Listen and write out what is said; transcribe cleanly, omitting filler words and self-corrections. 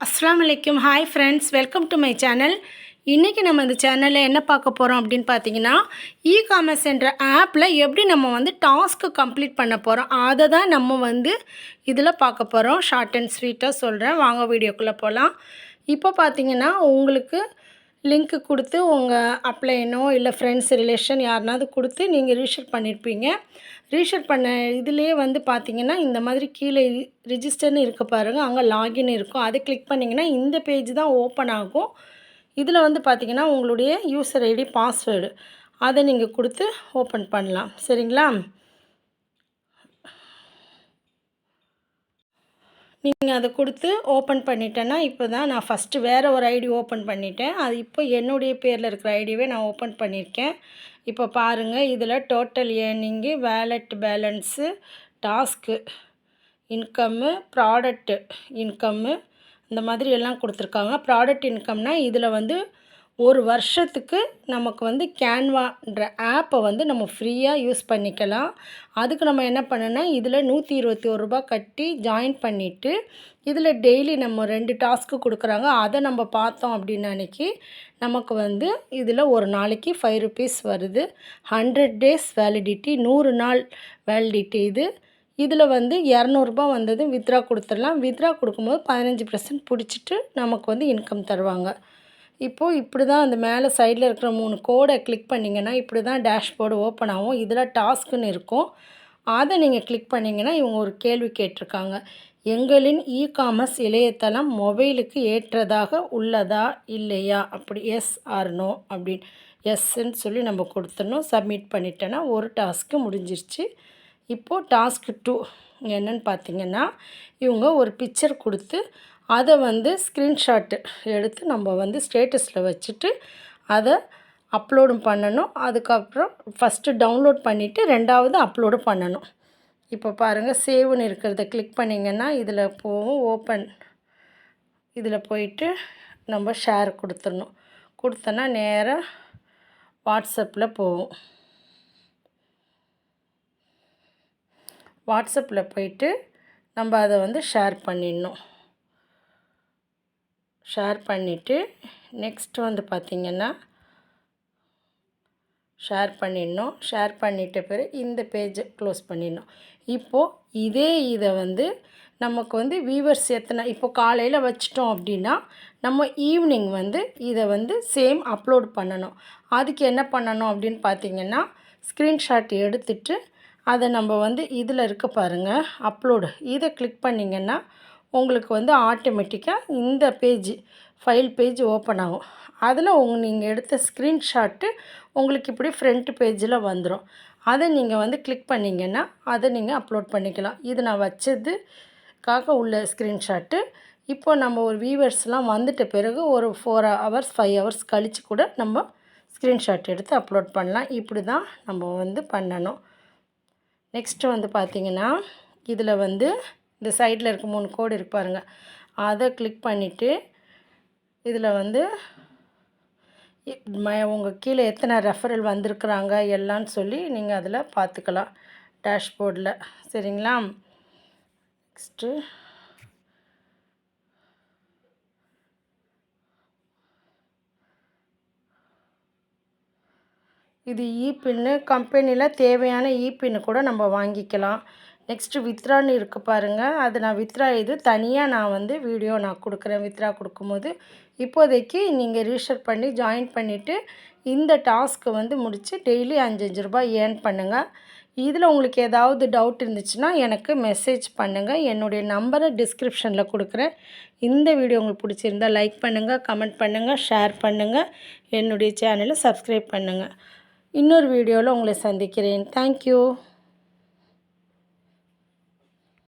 அஸ்ஸலாமு அலைக்கும். Hi friends, welcome to my channel. இன்றைக்கி நம்ம இந்த சேனலில் என்ன பார்க்க போகிறோம் அப்படின்னு பார்த்தீங்கன்னா, இ-காமர்ஸ் என்ற ஆப்பில் எப்படி நம்ம வந்து டாஸ்க்கு கம்ப்ளீட் பண்ண போகிறோம் அதை தான் நம்ம இதில் பார்க்க போகிறோம். ஷார்ட் அண்ட் ஸ்வீட்டாக சொல்கிறேன், வாங்க வீடியோக்குள்ளே போகலாம். இப்போ பார்த்தீங்கன்னா உங்களுக்கு லிங்க்கு கொடுத்து உங்கள் அப்ளைனோ இல்லை ஃப்ரெண்ட்ஸ் ரிலேஷன் யாருனாவது கொடுத்து நீங்கள் ரீஷெட் பண்ணியிருப்பீங்க. ரீஷெட் பண்ண இதுலேயே பார்த்தீங்கன்னா இந்த மாதிரி கீழே ரிஜிஸ்டர்னு இருக்க பாருங்கள், அங்கே லாகின் இருக்கும். அதை கிளிக் பண்ணிங்கன்னா இந்த பேஜ் தான் ஓப்பன் ஆகும். இதில் பார்த்தீங்கன்னா உங்களுடைய யூசர் ஐடி பாஸ்வேர்டு அதை நீங்கள் கொடுத்து ஓப்பன் பண்ணலாம். சரிங்களா? நீங்கள் அதை கொடுத்து ஓப்பன் பண்ணிட்டேன்னா, இப்போ தான் நான் ஃபஸ்ட்டு வேறு ஒரு ஐடி ஓப்பன் பண்ணிட்டேன். அது இப்போ என்னுடைய பேரில் இருக்கிற ஐடியவே நான் ஓப்பன் பண்ணியிருக்கேன். இப்போ பாருங்கள், இதில் total earning, wallet balance, task, income, product income, இந்த மாதிரி எல்லாம் கொடுத்துருக்காங்க. ப்ராடக்ட் இன்கம்னால் இதில் ஒரு வருஷத்துக்கு நமக்கு கேன்வான்ற ஆப்பை நம்ம ஃப்ரீயாக யூஸ் பண்ணிக்கலாம். அதுக்கு நம்ம என்ன பண்ணணும்னா, இதில் 121 ரூபா கட்டி ஜாயின் பண்ணிவிட்டு இதில் டெய்லி நம்ம 2 டாஸ்க்கு கொடுக்குறாங்க. அதை நம்ம பார்த்தோம் அப்படின்னு அன்றைக்கி நமக்கு இதில் ஒரு நாளைக்கு 5 ருபீஸ் வருது. 100 டேஸ் வேலிடிட்டி, 100 நாள் வேலிடிட்டி. இதில் 200 வந்தது வித்ரா கொடுத்துடலாம். வித்ரா கொடுக்கும்போது 15% பிடிச்சிட்டு நமக்கு இன்கம் தருவாங்க. இப்போது இப்படி தான் அந்த மேலே சைடில் இருக்கிற 3 கோடை கிளிக் பண்ணிங்கன்னா இப்படி தான் டேஷ்போர்டு ஓப்பன் ஆகும். இதில் டாஸ்க்குன்னு இருக்கும். அதை நீங்கள் கிளிக் பண்ணிங்கன்னா இவங்க ஒரு கேள்வி கேட்டிருக்காங்க. எங்களின் இ-காமர்ஸ் இணையதளம் மொபைலுக்கு ஏற்றதாக உள்ளதா இல்லையா, அப்படி எஸ் ஆர் நோ அப்படின்னு எஸ்ன்னு சொல்லி நம்ம கொடுத்துடணும். சப்மிட் பண்ணிட்டேன்னா ஒரு டாஸ்க்கு முடிஞ்சிருச்சு. இப்போது டாஸ்க் 2 என்னன்னு பார்த்தீங்கன்னா, இவங்க ஒரு பிக்சர் கொடுத்து அதை ஸ்க்ரீன்ஷாட்டு எடுத்து நம்ம ஸ்டேட்டஸில் வச்சுட்டு அதை அப்லோடும் பண்ணணும். அதுக்கப்புறம் ஃபஸ்ட்டு டவுன்லோட் பண்ணிவிட்டு 2வது அப்லோடு பண்ணணும். இப்போ பாருங்கள், சேவ்னு இருக்கிறத கிளிக் பண்ணிங்கன்னா இதில் போகும். ஓப்பன் இதில் போயிட்டு நம்ம ஷேர் கொடுத்துடணும். கொடுத்தோன்னா நேராக வாட்ஸ்அப்பில் போகும். வாட்ஸ்அப்பில் போயிட்டு நம்ம அதை ஷேர் பண்ணிடணும். ஷேர் பண்ணிவிட்டு நெக்ஸ்ட் பார்த்திங்கன்னா ஷேர் பண்ணிடணும். ஷேர் பண்ணிட்ட பிறகு இந்த பேஜை க்ளோஸ் பண்ணிடணும். இப்போது இதை நமக்கு வியூவர்ஸ் எத்தனை இப்போ காலையில் வச்சிட்டோம் அப்படின்னா நம்ம ஈவினிங் இதை சேம் அப்லோட் பண்ணணும். அதுக்கு என்ன பண்ணணும் அப்படின்னு பார்த்திங்கன்னா, ஸ்க்ரீன்ஷாட் எடுத்துட்டு அதை நம்ம இதில் இருக்க பாருங்கள் அப்லோடு, இதை கிளிக் பண்ணிங்கன்னா உங்களுக்கு ஆட்டோமேட்டிக்காக இந்த ஃபைல் பேஜ் ஓப்பன் ஆகும். அதில் நீங்கள் எடுத்த ஸ்க்ரீன்ஷாட்டு உங்களுக்கு இப்படி ஃப்ரண்ட் பேஜில் வந்துடும். அதை நீங்கள் கிளிக் பண்ணிங்கன்னா அதை நீங்கள் அப்லோட் பண்ணிக்கலாம். இது நான் வச்சதுக்காக உள்ள ஸ்க்ரீன்ஷாட்டு. இப்போ நம்ம ஒரு வியூவர்ஸ்லாம் வந்துட்ட பிறகு ஒரு 4 ஹவர்ஸ் 5 ஹவர்ஸ் கழித்து கூட நம்ம ஸ்க்ரீன்ஷாட் எடுத்து அப்லோட் பண்ணலாம். இப்படி தான் நம்ம பண்ணணும். நெக்ஸ்ட்டு பார்த்திங்கன்னா, இதில் இந்த சைடில் இருக்க 3 கோடு இருக்கு பாருங்கள், அதை கிளிக் பண்ணிவிட்டு இதில் உங்கள் கீழே எத்தனை ரெஃபரல் வந்திருக்குறாங்க எல்லான்னு சொல்லி நீங்கள் அதில் பார்த்துக்கலாம் டேஷ்போர்டில். சரிங்களா? நெக்ஸ்ட்டு இது இ-பின்னு, கம்பெனியில் தேவையான இ-பின்னு கூட நம்ம வாங்கிக்கலாம். நெக்ஸ்ட்டு வித்ரான்னு இருக்குது பாருங்கள், அது நான் வித்ரா தனியாக நான் வீடியோ நான் கொடுக்குறேன். வித்ரா கொடுக்கும்போது இப்போதைக்கு நீங்கள் ரீஷெட் பண்ணி ஜாயின் பண்ணிவிட்டு இந்த டாஸ்க்கு முடித்து டெய்லி 5 ரூபாய் ஏர்ன் பண்ணுங்கள். இதில் உங்களுக்கு ஏதாவது டவுட் இருந்துச்சுன்னா எனக்கு மெசேஜ் பண்ணுங்கள். என்னுடைய நம்பரை டிஸ்கிரிப்ஷனில் கொடுக்குறேன். இந்த வீடியோ உங்களுக்கு பிடிச்சிருந்தால் லைக் பண்ணுங்கள், கமெண்ட் பண்ணுங்கள், ஷேர் பண்ணுங்கள். என்னுடைய சேனலை சப்ஸ்கிரைப் பண்ணுங்கள். இன்னொரு வீடியோவில் உங்களை சந்திக்கிறேன். தேங்க்யூ.